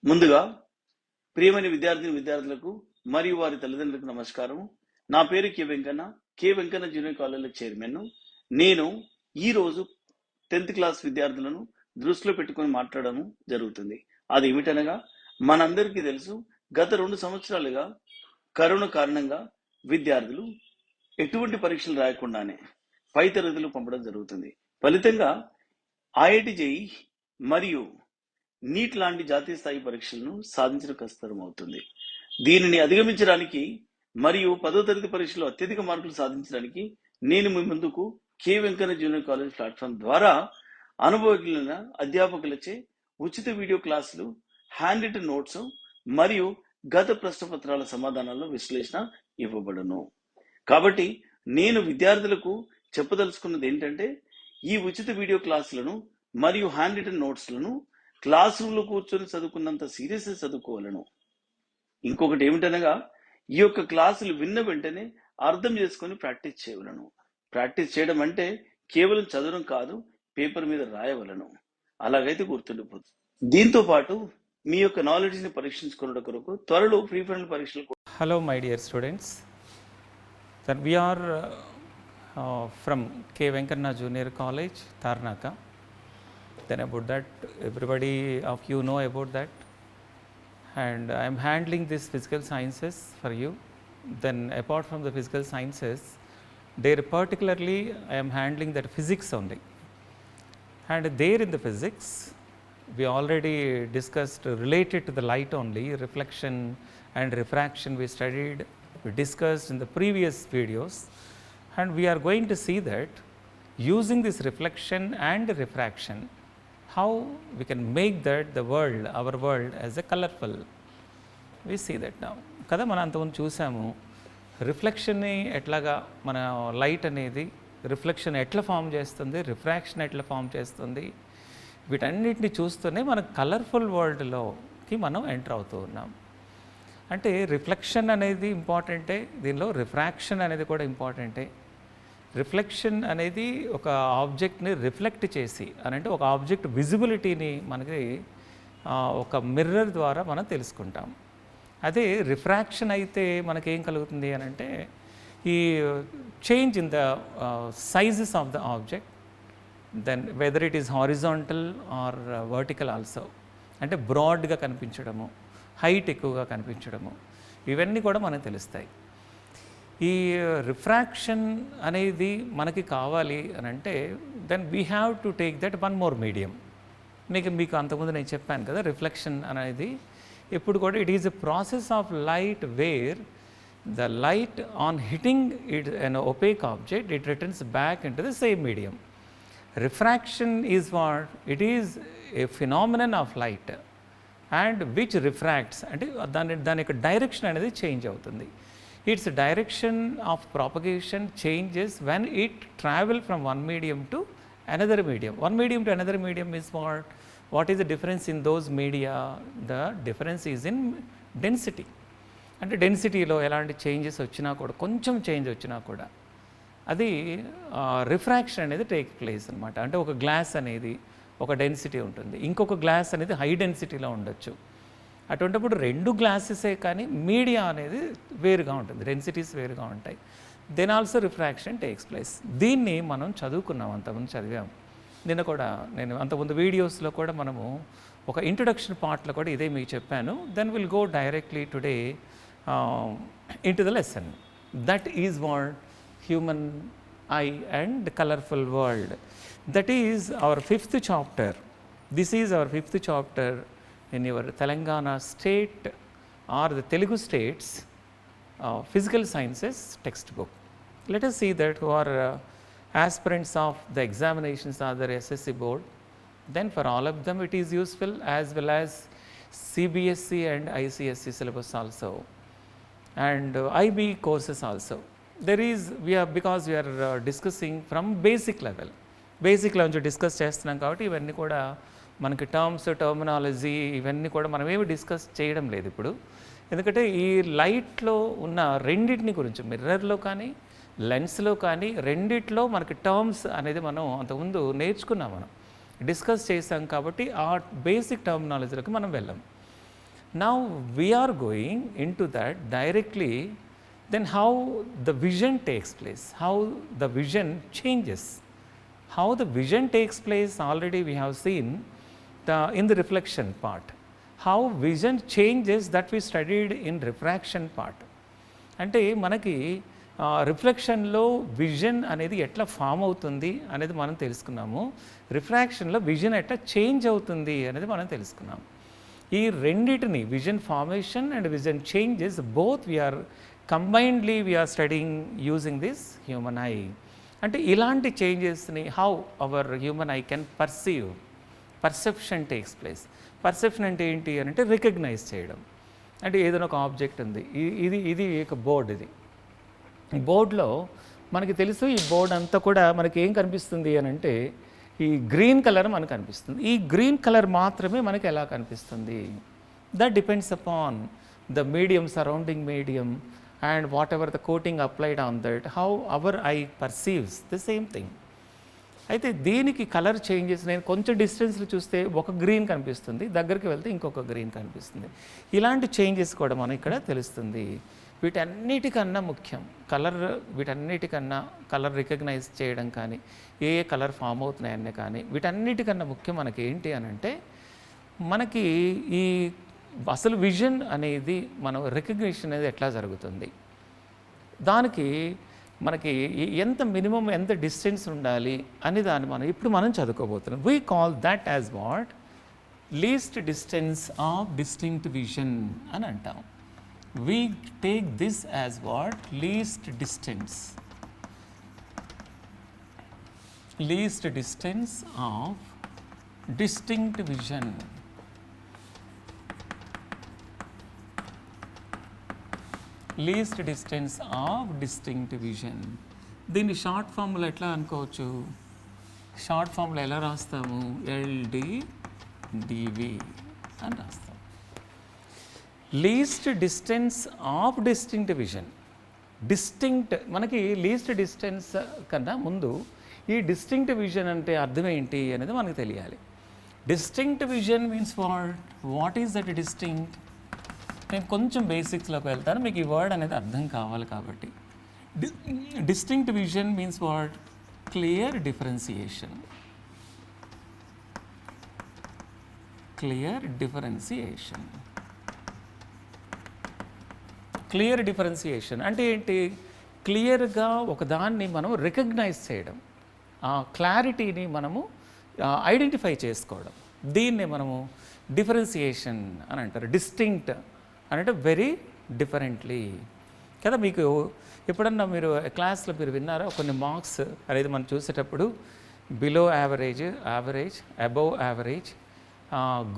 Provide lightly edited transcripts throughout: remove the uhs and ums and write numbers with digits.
ముందుగా ప్రియమైన విద్యార్థులకు మరియు వారి తల్లిదండ్రులకు నమస్కారం. నా పేరు K Venkanna junior college chairman. నేను ఈ రోజు 10th క్లాస్ విద్యార్థులను దృష్టిలో పెట్టుకొని మాట్లాడడం జరుగుతుంది. అది ఏమిటనగా, మనందరికీ తెలుసు, గత 2 సంవత్సరాలుగా కరోనా కారణంగా విద్యార్థులు ఎటువంటి పరీక్షలు రాయకుండానే పై తరగతులు పంపడం జరుగుతుంది. ఫలితంగా ఐఐటి జేఈ మరియు నీట్ లాంటి జాతీయ స్థాయి పరీక్షలను సాధించడం కష్టతరం అవుతుంది. దీనిని అధిగమించడానికి మరియు 10వ తరగతి పరీక్షలో అత్యధిక మార్కులు సాధించడానికి నేను మీ ముందుకు K Venkanna junior college platform ద్వారా అనుభవజ్ఞులైన అధ్యాపకులచే ఉచిత వీడియో క్లాసులు, హ్యాండ్ రిటన్ నోట్స్ మరియు గత ప్రశ్నపత్రాల సమాధానాల విశ్లేషణ ఇవ్వబడును. కాబట్టి నేను విద్యార్థులకు చెప్పదలుచుకున్నది ఏంటంటే, ఈ ఉచిత వీడియో క్లాసులను మరియు హ్యాండ్ రిటన్ నోట్స్లను క్లాస్ రూమ్లో కూర్చొని చదువుకున్నంత సీరియస్గా చదువుకోవాలను. ఇంకొకటి ఏమిటనగా, ఈ యొక్క క్లాసులు విన్న వెంటనే అర్థం చేసుకొని ప్రాక్టీస్ చేయవలను. ప్రాక్టీస్ చేయడం అంటే కేవలం చదవడం కాదు, పేపర్ మీద రాయవలను. అలాగైతే గుర్తుండిపోతుంది. దీంతో పాటు మీ యొక్క నాలెడ్జ్ని పరీక్షించుకునే కొరకు త్వరలో ప్రీ ఫైనల్ పరీక్షలు. Hello my dear students, that we are from K. Venkanna Junior College, Tarnaka. Then about that, everybody of you know about that, and I am handling this physical sciences for you. Then apart from the physical sciences, there particularly I am handling that physics only, and there in the physics we already discussed related to the light only, reflection and refraction we studied, we discussed in the previous videos, and we are going to see that using this reflection and refraction, how we can make that the world, our world, as a colorful. We see that now. కదా మనం అంతకుముందు చూసాము, రిఫ్లెక్షన్ని ఎట్లాగా మన light అనేది reflection ఎట్లా form చేస్తుంది, refraction ఎట్లా ఫామ్ చేస్తుంది, వీటన్నిటిని చూస్తూనే మన కలర్ఫుల్ వరల్డ్లోకి మనం ఎంటర్ అవుతూ ఉన్నాం. అంటే రిఫ్లెక్షన్ అనేది ఇంపార్టెంటే, దీనిలో రిఫ్రాక్షన్ అనేది కూడా ఇంపార్టెంటే. రిఫ్లెక్షన్ అనేది ఒక ఆబ్జెక్ట్ని రిఫ్లెక్ట్ చేసి, అని అంటే ఒక ఆబ్జెక్ట్ విజిబిలిటీని మనకి ఒక మిర్రర్ ద్వారా మనం తెలుసుకుంటాం. అదే రిఫ్రాక్షన్ అయితే మనకేం కలుగుతుంది అని అంటే, ఈ change in the sizes of the object, then whether it is horizontal or vertical also, అంటే బ్రాడ్గా కనిపించడము, హైట్ ఎక్కువగా కనిపించడము, ఇవన్నీ కూడా మనకు తెలుస్తాయి. ఈ రిఫ్రాక్షన్ అనేది మనకి కావాలి అని అంటే, then we have to take that one more medium. మీకు అంతకుముందు నేను చెప్పాను కదా, రిఫ్లెక్షన్ అనేది ఎప్పుడు కూడా it is a process of light where the light on hitting it an opaque object, it returns back into the same medium. Refraction is what? It is a phenomenon of light and which refracts, అంటే దాని యొక్క direction అనేది change అవుతుంది. It's direction of propagation changes when it travel from one medium to another medium. One medium to another medium is what is the difference in those media? The difference is in density. అంటే డెన్సిటీలో ఎలాంటి changes వచ్చినా కూడా, కొంచెం change వచ్చినా కూడా అది refraction అనేది take place అనమాట. అంటే ఒక గ్లాస్ అనేది ఒక డెన్సిటీ ఉంటుంది, ఇంకొక గ్లాస్ అనేది హై డెన్సిటీలో ఉండొచ్చు. అటువంటిప్పుడు 2 గ్లాసెసే కానీ మీడియా అనేది వేరుగా ఉంటుంది, డెన్సిటీస్ వేరుగా ఉంటాయి. Then also refraction takes place. దీన్ని మనం చదువుకున్నాం, అంతకుముందు చదివాము. నిన్న కూడా నేను అంతకుముందు వీడియోస్లో కూడా మనము ఒక ఇంట్రొడక్షన్ పార్ట్లో కూడా ఇదే మీకు చెప్పాను. Then will go directly today into the lesson. That is what human eye and colorful world. That is our 5th chapter. This is our 5th chapter in your Telangana state or the Telugu states physical sciences textbook. Let us see that who are aspirants of the examinations or the SSC board. Then for all of them it is useful, as well as CBSE and ICSE syllabus also, and IB courses also. There is, because we are discussing from basic level నుంచి discuss చేస్తున్నాం కాబట్టి ఇవన్నీ కూడా మనకి terminology ఇవన్నీ కూడా మనం ఏమి డిస్కస్ చేయడం లేదు ఇప్పుడు. ఎందుకంటే ఈ లైట్లో ఉన్న రెండింటిని గురించి, మిర్రర్లో కానీ లెన్స్లో కానీ రెండిట్లో మనకి టర్మ్స్ అనేది మనం అంతకుముందు నేర్చుకున్నాం, మనం డిస్కస్ చేసాం. కాబట్టి ఆ బేసిక్ టర్మినాలజీలోకి మనం వెళ్ళాం. Now we are going into that directly. Then how the vision takes place, how the vision changes. How the vision takes place already we have seen in the reflection part. How vision changes that we studied in refraction part. అంటే మనకి రిఫ్లెక్షన్లో vision అనేది ఎట్లా form అవుతుంది అనేది మనం తెలుసుకున్నాము. రిఫ్రాక్షన్లో vision ఎట్లా change అవుతుంది అనేది మనం తెలుసుకున్నాము. ఈ రెండిటిని vision formation and vision changes both we're combinedly we're studying using this human eye. అంటే ఇలాంటి చేంజెస్ని how our human eye can perceive, perception takes place. Perception అంటే ఏంటి అని అంటే రికగ్నైజ్ చేయడం. అంటే ఏదైనా ఒక ఆబ్జెక్ట్ ఉంది, ఇది ఒక బోర్డ్. ఇది బోర్డులో మనకి తెలుసు ఈ బోర్డ్ అంతా కూడా మనకి ఏం కనిపిస్తుంది అని అంటే ఈ గ్రీన్ కలర్ మనకు కనిపిస్తుంది. ఈ గ్రీన్ కలర్ మాత్రమే మనకి ఎలా కనిపిస్తుంది? That depends upon the medium, surrounding medium and whatever the coating applied on that, how our eye perceives the same thing. అయితే దీనికి కలర్ చేంజెస్ నేను కొంచెం డిస్టెన్స్లో చూస్తే ఒక గ్రీన్ కనిపిస్తుంది, దగ్గరికి వెళ్తే ఇంకొక గ్రీన్ కనిపిస్తుంది. ఇలాంటి చేంజెస్ కూడా మనం ఇక్కడ తెలుస్తుంది. వీటన్నిటికన్నా ముఖ్యం కలర్. వీటన్నిటికన్నా కలర్ రికగ్నైజ్ చేయడం కానీ ఏ కలర్ ఫామ్ అవుతున్నాయన్నీ కానీ వీటన్నిటికన్నా ముఖ్యం మనకి ఏంటి అని అంటే మనకి ఈ అసలు విజన్ అనేది మనం రికగ్నిషన్ అనేది ఎట్లా జరుగుతుంది, దానికి మనకి ఎంత మినిమం ఎంత డిస్టెన్స్ ఉండాలి అని దాన్ని ఇప్పుడు మనం చదువుకోబోతున్నాం. We call that as what least distance of distinct vision అని అంటాం. We take this as what least distance of distinct vision. Least distance of distinct vision. దీన్ని షార్ట్ ఫామ్లో ఎట్లా అనుకోవచ్చు? షార్ట్ ఫామ్లో ఎలా రాస్తాము? LDDV అని రాస్తాం. Least distance of distinct vision. Distinct మనకి లీస్ట్ డిస్టెన్స్ కన్నా ముందు ఈ డిస్టింక్ట్ విజన్ అంటే అర్థం ఏంటి అనేది మనకు తెలియాలి. Distinct vision means what is that distinct? నేను కొంచెం బేసిక్స్లోకి వెళ్తాను, మీకు ఈ వర్డ్ అనేది అర్థం కావాలి కాబట్టి. Distinct vision means what? Clear differentiation. Clear differentiation. Clear differentiation అంటే ఏంటి? క్లియర్గా ఒకదాన్ని మనం రికగ్నైజ్ చేయడం, ఆ క్లారిటీని మనము ఐడెంటిఫై చేసుకోవడం, దీన్నే మనము డిఫరెన్సియేషన్ అని అంటారు. డిస్టింక్ట్ అంటే వెరీ డిఫరెంట్లీ కదా. మీకు ఎప్పుడన్నా మీరు క్లాస్లో మీరు విన్నారా కొన్ని మార్క్స్ అనేది మనం చూసేటప్పుడు below average, average, above average,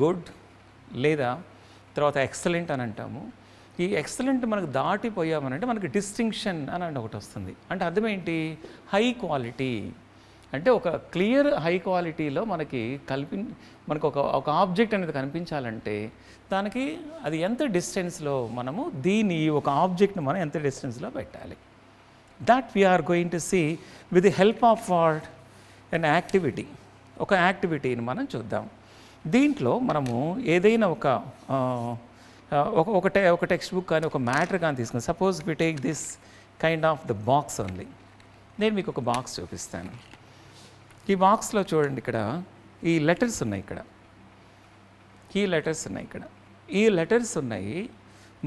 good లేదా తర్వాత ఎక్సలెంట్ అని అంటాము. ఈ ఎక్సలెంట్ మనకు దాటిపోయామనంటే మనకి డిస్టింక్షన్ అని ఒకటి వస్తుంది. అంటే అర్థం ఏంటి? High quality. అంటే ఒక క్లియర్ హై క్వాలిటీలో మనకు ఒక ఆబ్జెక్ట్ అనేది కనిపించాలంటే దానికి అది ఎంత డిస్టెన్స్లో మనము దీన్ని ఒక ఆబ్జెక్ట్ని మనం ఎంత డిస్టెన్స్లో పెట్టాలి. That we're going to see with the help of what? An activity. ఒక యాక్టివిటీని మనం చూద్దాం. దీంట్లో మనము ఏదైనా ఒక టెక్స్ట్ బుక్ కానీ ఒక మ్యాటర్ కానీ తీసుకుని, suppose we take this kind of the box only. నేను మీకు ఒక బాక్స్ చూపిస్తాను. ఈ బాక్స్లో చూడండి, ఇక్కడ ఈ లెటర్స్ ఉన్నాయి. ఈ లెటర్స్ ఉన్నాయి.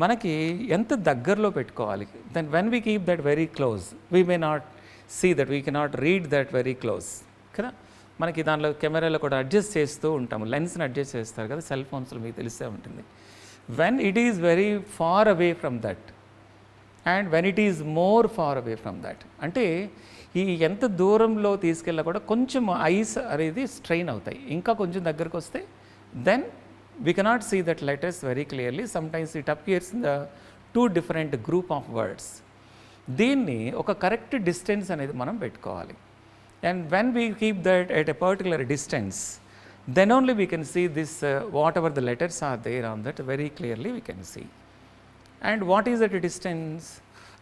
మనకి ఎంత దగ్గరలో పెట్టుకోవాలి? Then when we keep that very close we may not see that, we cannot read that very close కదా. మనకి దానిలో కెమెరాలో కూడా అడ్జస్ట్ చేస్తూ ఉంటాము, లెన్స్ని అడ్జస్ట్ చేస్తారు కదా సెల్ ఫోన్స్లో, మీకు తెలిసే ఉంటుంది. When it is very far away from that and when it is more far away from that, అంటే ఈ ఎంత దూరంలో తీసుకెళ్ళా కూడా కొంచెం ఐస్ అనేది స్ట్రెయిన్ అవుతాయి. ఇంకా కొంచెం దగ్గరకు వస్తే then we cannot see that letters very clearly. Sometimes it appears in the 2 different group of words. దీన్ని ఒక కరెక్ట్ డిస్టెన్స్ అనేది మనం పెట్టుకోవాలి. And when we keep that at a particular distance, then only we can see this whatever the letters are there on that very clearly we can see. And what is that distance?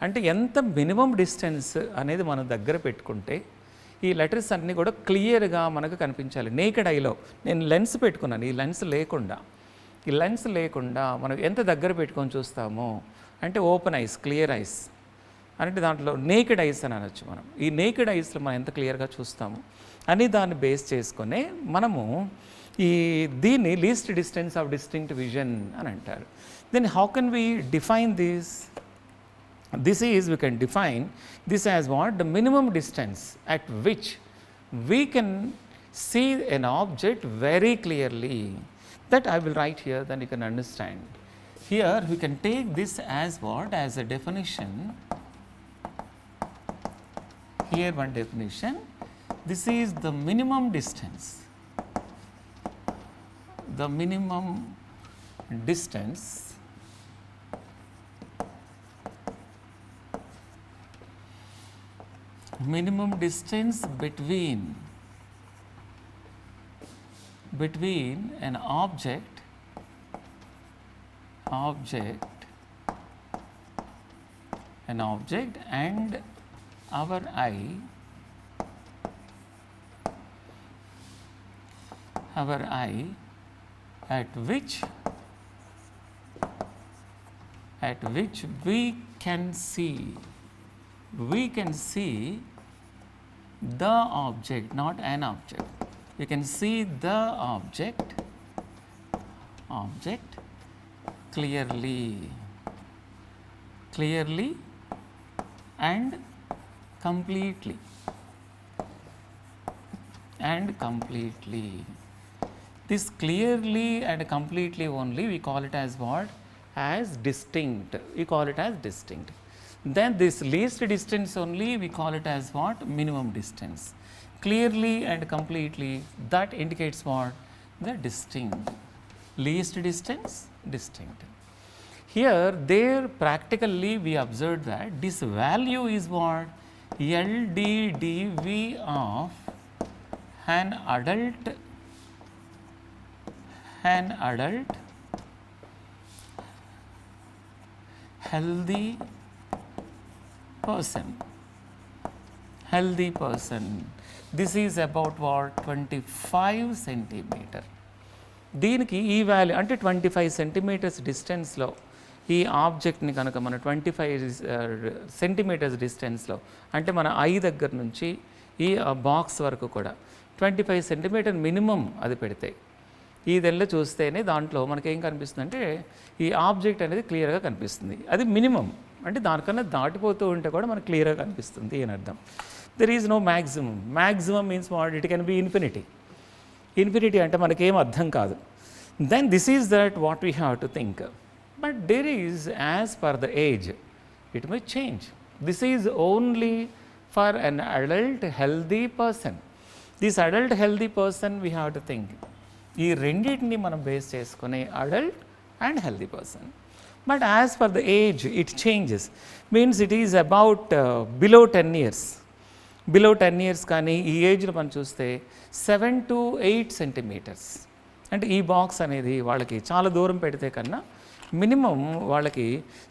అంటే ఎంత minimum distance అనేది మనం దగ్గర పెట్టుకుంటే ఈ letters అన్నీ కూడా క్లియర్గా మనకు కనిపించాలి. నేకెడ్ ఐలో నేను లెన్స్ పెట్టుకున్నాను, ఈ లెన్స్ లేకుండా ఈ లెన్స్ లేకుండా మనం ఎంత దగ్గర పెట్టుకొని చూస్తామో అంటే ఓపెన్ ఐస్, క్లియర్ ఐస్ అంటే దాంట్లో నేకెడ్ ఐస్ అని అనొచ్చు. మనం ఈ నేకెడ్ ఐస్లో మనం ఎంత క్లియర్గా చూస్తాము అని దాన్ని బేస్ చేసుకునే మనము దీన్ని least distance of distinct vision అని అంటారు. Then how can we define this? We can define this as what? The minimum distance at which we can see an object very clearly. That I will write here, then you can understand. Here we can take this as what? As a definition. Here one definition. This is the minimum distance. The minimum distance between an object and our eye at which we can see the object, not an object. We can see the object clearly and completely. This clearly and completely only we call it as what? As distinct. We call it as distinct. Then this least distance only we call it as what? Minimum distance. Clearly and completely, that indicates what? The distinct. Least distance, distinct. Here, there practically we observed that this value is what? LDDV of an adult healthy person. This is about what? 25 centimeter. దీనికి ఈ value అంటే 25 centimetres డిస్టెన్స్లో ఈ ఆబ్జెక్ట్ని కనుక మన 25 centimetres డిస్టెన్స్లో అంటే మన ఐ దగ్గర నుంచి ఈ బాక్స్ వరకు కూడా 25 సెంటీమీటర్ మినిమం అది పెడితే ఈ దెల్ల చూస్తేనే దాంట్లో మనకేం కనిపిస్తుంది అంటే ఈ ఆబ్జెక్ట్ అనేది క్లియర్గా కనిపిస్తుంది. అది మినిమం అంటే దానికన్నా దాటిపోతూ ఉంటే కూడా మనకు క్లియర్గా కనిపిస్తుంది అని అర్థం. There is no maximum. Maximum means what? It can be infinity. Infinity అంటే మనకేం అర్థం కాదు. Then this is that what we have to think. But there is as per the age it may change. This is only for an adult healthy person. This adult healthy person we have to think. ఈ రెండింటిని మనం base చేసుకునే adult and healthy person. But as per the age, it changes. Means it is about below 10 years. Below 10 years కానీ ఈ ఏజ్లో మనం చూస్తే 7 to 8 centimetres అంటే ఈ బాక్స్ అనేది వాళ్ళకి చాలా దూరం పెడితే కన్నా మినిమం వాళ్ళకి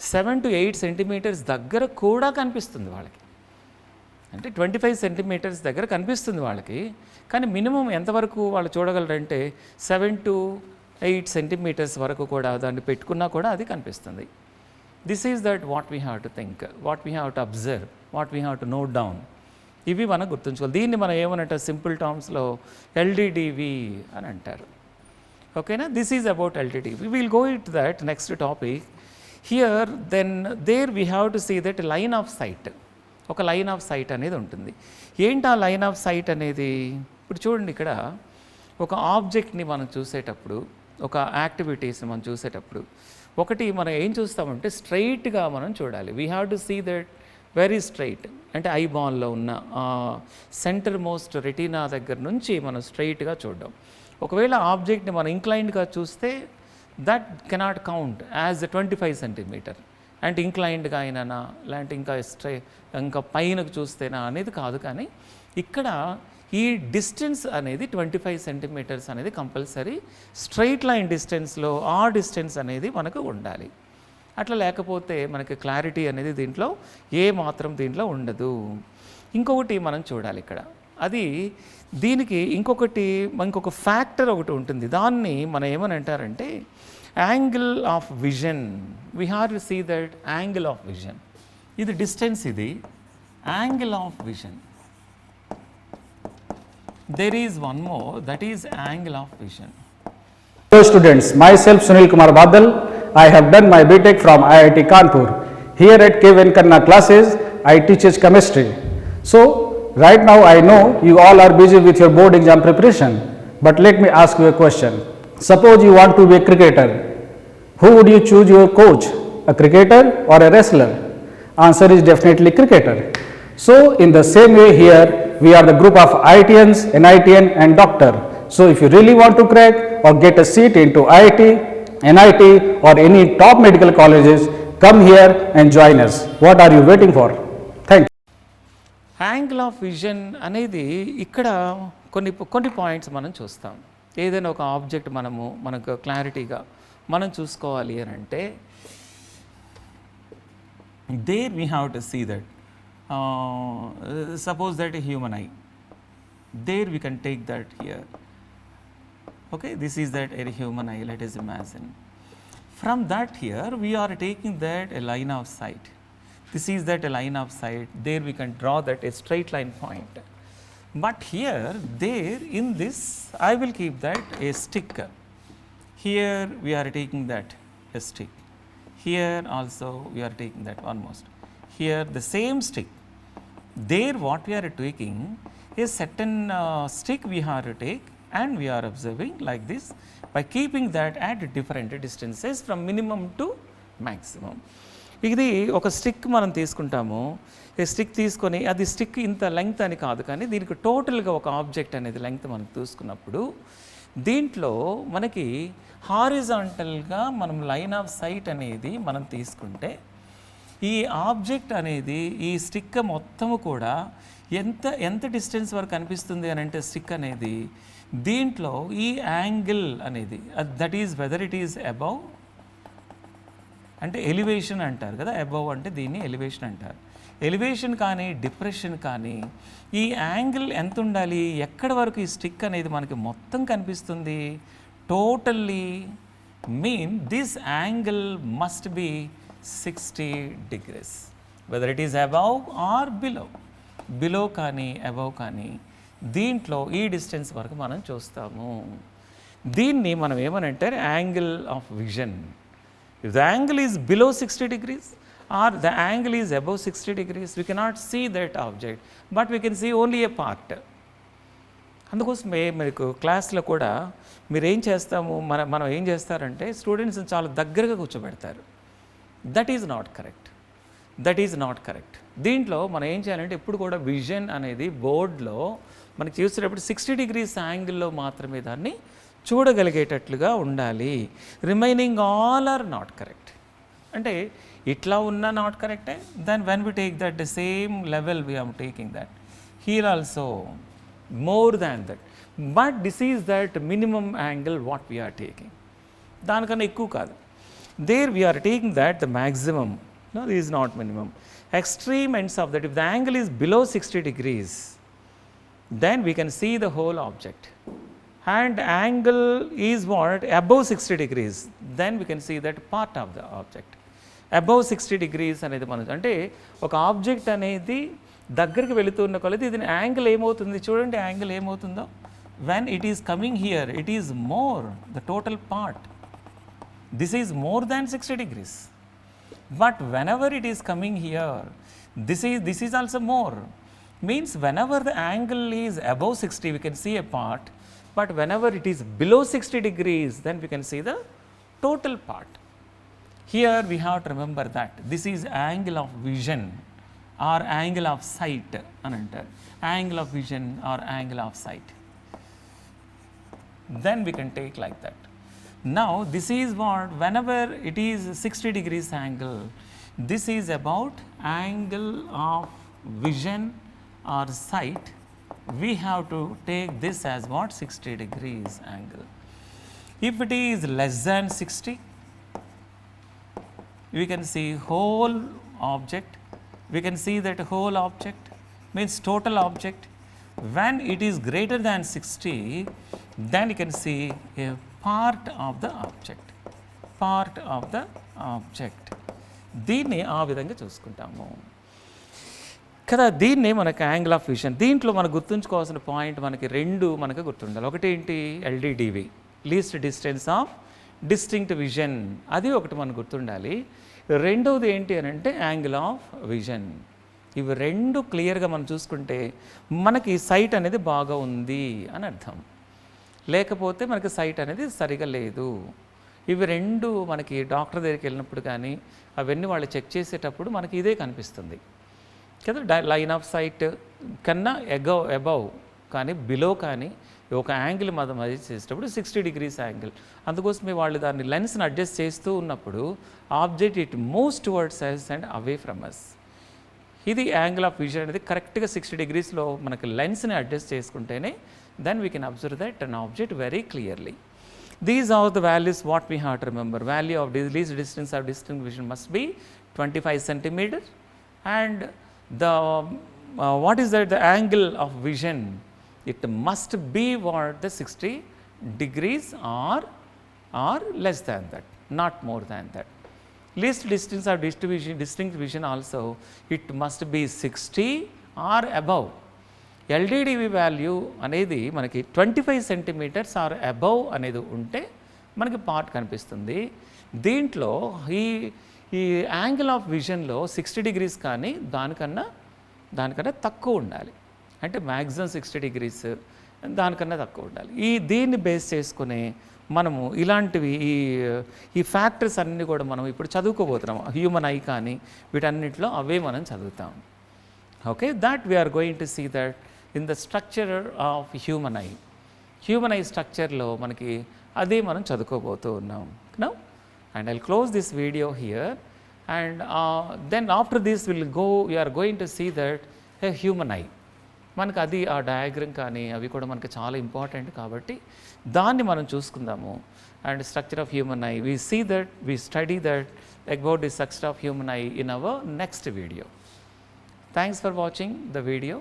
7 to 8 సెంటీమీటర్స్ దగ్గర కూడా కనిపిస్తుంది వాళ్ళకి. అంటే 25 సెంటీమీటర్స్ దగ్గర కనిపిస్తుంది వాళ్ళకి. కానీ మినిమం ఎంతవరకు వాళ్ళు చూడగలరంటే 7 to 8 సెంటీమీటర్స్ వరకు కూడా దాన్ని పెట్టుకున్నా కూడా అది కనిపిస్తుంది. This is that what we have to think, what we have to observe, what we have to note down. ఇవి మనం గుర్తుంచుకోవాలి. దీన్ని మనం ఏమనంటారు సింపుల్ టర్మ్స్లో ఎల్డిడివి అని అంటారు. ఓకేనా? This is about LDDV. Will go it that next topic. Here then there we have to see that line of sight. ఒక line of sight అనేది ఉంటుంది. ఏంటి ఆ లైన్ ఆఫ్ సైట్ అనేది? ఇప్పుడు చూడండి, ఇక్కడ ఒక ఆబ్జెక్ట్ని మనం చూసేటప్పుడు, ఒక యాక్టివిటీస్ని మనం చూసేటప్పుడు ఒకటి మనం ఏం చూస్తామంటే స్ట్రైట్గా మనం చూడాలి. We have to see that very straight. అంటే ఐ బాల్లో ఉన్న సెంటర్ మోస్ట్ రెటీనా దగ్గర నుంచి మనం స్ట్రైట్గా చూడడం. ఒకవేళ ఆబ్జెక్ట్ని మనం ఇంక్లైన్డ్గా చూస్తే that cannot count as 25 centimetre. అంటే ఇంక్లైన్డ్గా అయినా లేదంటే ఇంకా పైనకు చూస్తేనా అనేది కాదు. కానీ ఇక్కడ ఈ డిస్టెన్స్ అనేది 25 సెంటీమీటర్స్ అనేది కంపల్సరీ స్ట్రైట్ లైన్ డిస్టెన్స్లో ఆ డిస్టెన్స్ అనేది మనకు ఉండాలి. అట్లా లేకపోతే మనకి క్లారిటీ అనేది దీంట్లో ఏ మాత్రం దీంట్లో ఉండదు. ఇంకొకటి మనం చూడాలి ఇక్కడ, అది దీనికి ఇంకొక ఫ్యాక్టర్ ఒకటి ఉంటుంది. దాన్ని మనం ఏమని అంటారంటే angle of vision, we have to see that angle of vision. This distance is the angle of vision. There is one more, that is angle of vision. Hello students, myself Sunil Kumar Badal. I have done my BTech from IIT Kanpur. Here at K Venkanna classes, I teach chemistry. So right now I know you all are busy with your board exam preparation, but let me ask you a question. Suppose you want to be a cricketer. Who would you choose your coach? A cricketer or a wrestler? Answer is definitely cricketer. So in the same way here, we are the group of IITians, NITian and doctor. So if you really want to crack or get a seat into IIT, NIT or any top medical colleges, come here and join us. What are you waiting for? Thank you. Angle of vision అనేది ఇక్కడ కొన్ని points మనం చూస్తాం. ఏదైనా ఒక object మనకు క్లారిటీగా మనం చూసుకోవాలి అని అంటే there we have to see that suppose that a human eye, there we can take that here. Okay, this is that a human eye, let us imagine. From that here we are taking that a line of sight. This is that a line of sight, there we can draw that a straight line point. But here, there in this I will keep that a stick. Here we are taking that a stick. Here also we are taking that almost. Here the same stick. There what we are taking is certain stick we have to take, and we are observing like this by keeping that at different distances from minimum to maximum. ఇది ఒక stick మనం తీసుకుంటాము. ఈ stick తీసుకొని అది stick ఇంత length అని కాదు, కానీ దీనికి టోటల్గా ఒక ఆబ్జెక్ట్ అనేది లెంగ్త్ మనం తీసుకున్నప్పుడు దీంట్లో మనకి హారిజాంటల్గా మనం లైన్ ఆఫ్ సైట్ అనేది మనం తీసుకుంటే ఈ ఆబ్జెక్ట్ అనేది ఈ స్టిక్ మొత్తము కూడా ఎంత డిస్టెన్స్ వరకు కనిపిస్తుంది అని అంటే స్టిక్ అనేది దీంట్లో ఈ యాంగిల్ అనేది that is weather it is above అంటే ఎలివేషన్ అంటారు కదా, అబౌవ్ అంటే దీన్ని ఎలివేషన్ అంటారు. ఎలివేషన్ కానీ డిప్రెషన్ కానీ ఈ యాంగిల్ ఎంత ఉండాలి, ఎక్కడి వరకు ఈ స్టిక్ అనేది మనకి మొత్తం కనిపిస్తుంది, totally mean this angle must be 60 degrees, whether it is above or below కానీ అబౌవ్ కానీ దీంట్లో ఈ డిస్టెన్స్ వరకు మనం చూస్తాము. దీన్ని మనం ఏమనంటే angle of vision. If the angle is below 60 degrees or the angle is above 60 degrees, we cannot see that object, but we can see only a part. అందుకోసమే మీకు క్లాస్లో కూడా మీరు ఏం చేస్తాము, మనం ఏం చేస్తారంటే స్టూడెంట్స్ని చాలా దగ్గరగా కూర్చోబెడతారు. That is not correct. దీంట్లో మనం ఏం చేయాలంటే ఎప్పుడు కూడా విజన్ అనేది బోర్డ్లో మనకి చూసేటప్పుడు 60 degrees యాంగిల్లో మాత్రమే దాన్ని చూడగలిగేటట్లుగా ఉండాలి. Remaining all are not correct. అంటే ఇట్లా ఉన్నా నాట్ కరెక్టే. Then when we take that the same level we're taking that here also more than that, but this is that minimum angle what we're taking, దానికన్నా ఎక్కువ కాదు. There we are taking that the maximum, no, this is not minimum. Extreme ends of that, if the angle is below 60 degrees, then we can see the whole object. And angle is what? Above 60 degrees, then we can see that part of the object. Above 60 degrees అనేది మనం అంటే ఒక object అనేది దగ్గరికి వెళుతున్న కొలది ఇది angle ఏమవుతుంది చూడండి, యాంగిల్ ఏమవుతుందో. When it is coming here, it is more, the total part. This is more than 60 degrees. But whenever it is coming here, this is also more. Means whenever the angle is above 60, we can see a part. But whenever it is below 60 degrees, then we can see the total part. Here we have to remember that this is angle of vision or angle of sight. Angle of vision or angle of sight. Then we can take like that. Now this is what, whenever it is 60 degrees angle, this is about angle of vision or sight. We have to take this as what, 60 degrees angle. If it is less than 60, we can see whole object, we can see that whole object means total object. When it is greater than 60, then you can see a part of the object. Part of the object. దీన్ని ఆ విధంగా చూసుకుంటాము కదా. దీన్నే మనకి angle of vision. దీంట్లో మనం గుర్తుంచుకోవాల్సిన పాయింట్ మనకి రెండు మనకు గుర్తుండాలి. ఒకటి ఏంటి, LDDV, least distance of distinct vision, అది ఒకటి మనకు గుర్తుండాలి. రెండవది ఏంటి అని అంటే యాంగిల్ ఆఫ్ విజన్. ఇవి రెండు క్లియర్గా మనం చూసుకుంటే మనకి సైట్ అనేది బాగా ఉంది అని అర్థం, లేకపోతే మనకి సైట్ అనేది సరిగా లేదు. ఇవి రెండు మనకి డాక్టర్ దగ్గరికి వెళ్ళినప్పుడు కానీ అవన్నీ వాళ్ళు చెక్ చేసేటప్పుడు మనకి ఇదే కనిపిస్తుంది కదా. లైన్ ఆఫ్ సైట్ కన్నా అబవ్ కానీ బిలో కానీ ఒక యాంగిల్ మనం అది చేసేటప్పుడు 60 degrees యాంగిల్. అందుకోసమే వాళ్ళు దాన్ని లెన్స్ని అడ్జస్ట్ చేస్తూ ఉన్నప్పుడు object it moves towards us and away from us. ఇది యాంగిల్ ఆఫ్ విజన్ అనేది కరెక్ట్గా 60 degreesలో మనకి లెన్స్ని అడ్జస్ట్ చేసుకుంటేనే then we can observe that an object very clearly. These are the values what we have to remember. Value of least distance of distinct vision must be 25 centimeter, and the what is that, the angle of vision, it must be what, the 60 degrees or less than that, not more than that. Least distance of distinct vision also, it must be 60 or above. ఎల్డిడివి value అనేది మనకి 25 centimeters are above అనేది ఉంటే మనకి part కనిపిస్తుంది. దీంట్లో ఈ angle of విజన్లో 60 degrees కానీ దానికన్నా తక్కువ ఉండాలి. అంటే మ్యాక్సిమం 60 degrees, దానికన్నా తక్కువ ఉండాలి. దీన్ని బేస్ చేసుకుని మనము ఇలాంటివి ఈ ఫ్యాక్టర్స్ అన్నీ కూడా మనం ఇప్పుడు చదువుకోబోతున్నాం. హ్యూమన్ ఐ కానీ వీటన్నిటిలో అవే మనం చదువుతాం. Okay, that we're going to see that in the structure of human eye. Human eye స్ట్రక్చర్లో మనకి అదే మనం చదువుకోబోతూ ఉన్నాం. Now and I'll close this video here, and then after this we're going to see that a human eye. మనకు అది ఆ diagram కానీ అవి కూడా మనకి చాలా ఇంపార్టెంట్ కాబట్టి దాన్ని మనం చూసుకుందాము. And structure of human eye, we see that, we study that about the structure of human eye in our next video. Thanks for watching the video.